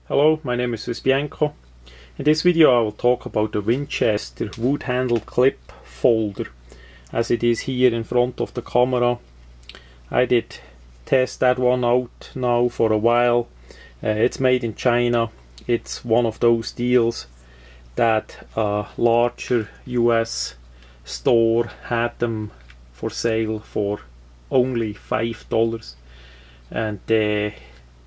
Hello, my name is swissbianco. In this video I will talk about the Winchester wood handled clip folder as it is here in front of the camera. I did test that one out now for a while. It's made in China. It's one of those deals that a larger US store had them for sale for only $5, and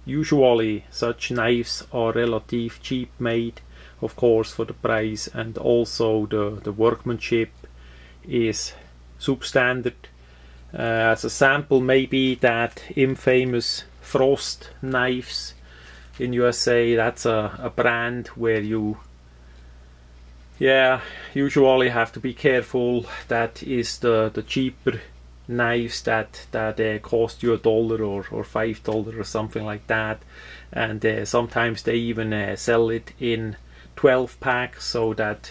usually such knives are relatively cheap made, of course, for the price, and also the workmanship is substandard. As a sample, maybe that infamous Frost knives in USA, that's a brand where you usually have to be careful. That is the cheaper knives that cost you $1 or $5 or something like that, and sometimes they even sell it in 12 packs, so that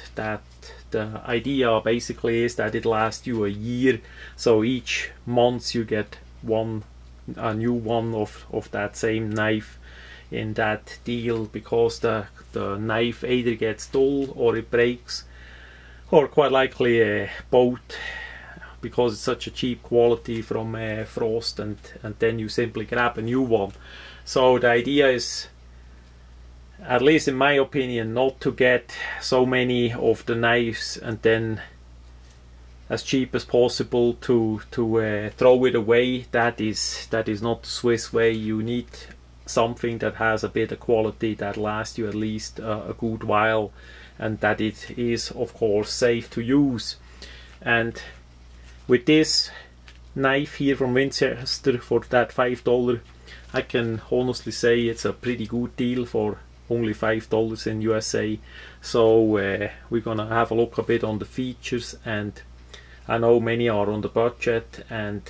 the idea basically is that it lasts you a year, so each month you get a new one of that same knife in that deal, because the knife either gets dull or it breaks, or quite likely both, because it's such a cheap quality from Frost, and then you simply grab a new one. So the idea is, at least in my opinion, not to get so many of the knives and then as cheap as possible to throw it away. That is not the Swiss way. You need something that has a bit of quality that lasts you at least a good while, and that it is of course safe to use. And with this knife here from Winchester for that $5, I can honestly say it's a pretty good deal for only $5 in USA. So we're gonna have a look a bit on the features, and I know many are on the budget, and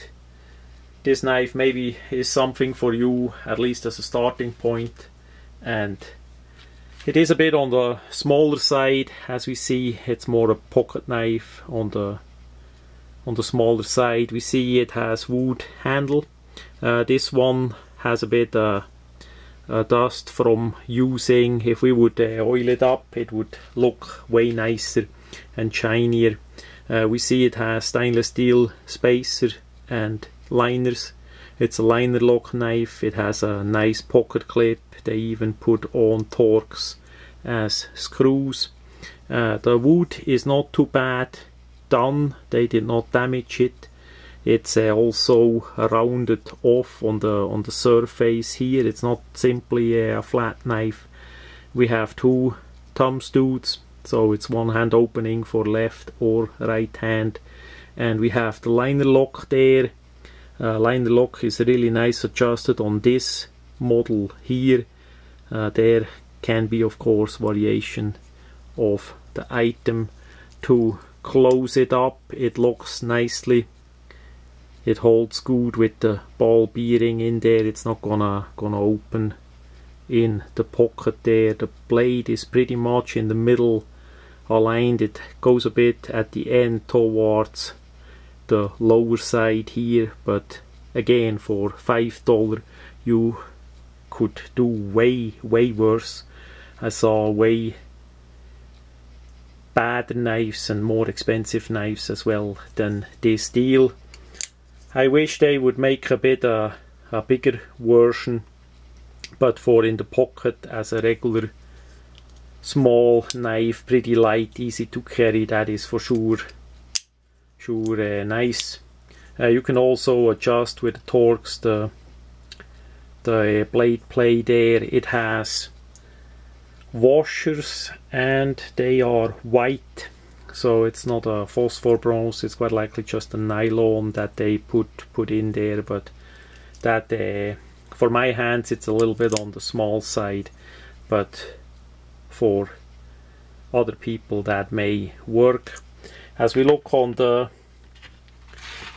this knife maybe is something for you, at least as a starting point. And it is a bit on the smaller side. As we see, it's more a pocket knife on the smaller side. We see it has wood handle. This one has a bit dust from using. If we would oil it up, it would look way nicer and shinier. We see it has stainless steel spacer and liners. It's a liner lock knife. It has a nice pocket clip. They even put on Torx as screws. The wood is not too bad done. They did not damage it. It's also rounded off on the surface here. It's not simply a flat knife. We have two thumb studs, so it's one hand opening for left or right hand, and we have the liner lock there. Liner lock is really nice adjusted on this model here. There can be of course variation of the item. To close it up, it locks nicely. It holds good with the ball bearing in there. It's not gonna open in the pocket there. The blade is pretty much in the middle aligned. It goes a bit at the end towards the lower side here, but again, for $5 you could do way worse. I saw way bad knives and more expensive knives as well than this deal. I wish they would make a bit a bigger version, but for in the pocket as a regular small knife, pretty light, easy to carry, that is for sure nice. You can also adjust with the Torx the blade play there. It has washers and they are white, so it's not a phosphor bronze. It's quite likely just a nylon that they put in there, but that for my hands it's a little bit on the small side, but for other people that may work. As we look on the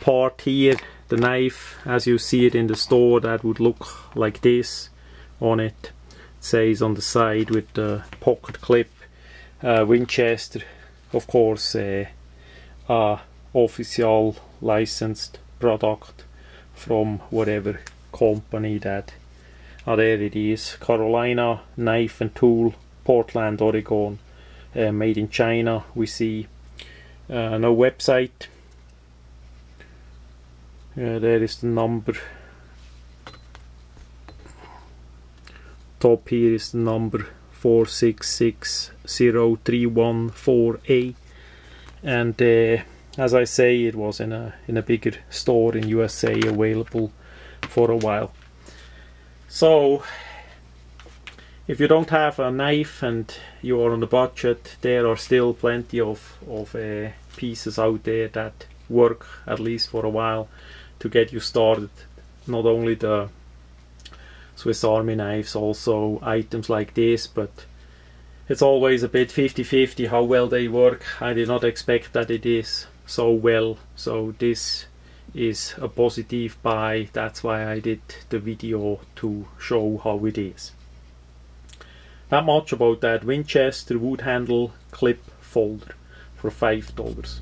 part here, the knife as you see it in the store, that would look like this on it. It says on the side with the pocket clip Winchester, of course a official licensed product from whatever company that Oh, there it is, Carolina Knife and Tool, Portland, Oregon, made in China. We see no website. There is the number. Top here is the number 46603148, and as I say, it was in a bigger store in USA, available for a while. So if you don't have a knife and you are on a budget, there are still plenty of pieces out there that work, at least for a while, to get you started. Not only the Swiss Army knives, also items like this, but it's always a bit 50-50 how well they work. I did not expect that it is so well, so this is a positive buy. That's why I did the video, to show how it is. That much about that Winchester wood handle clip folder for $5.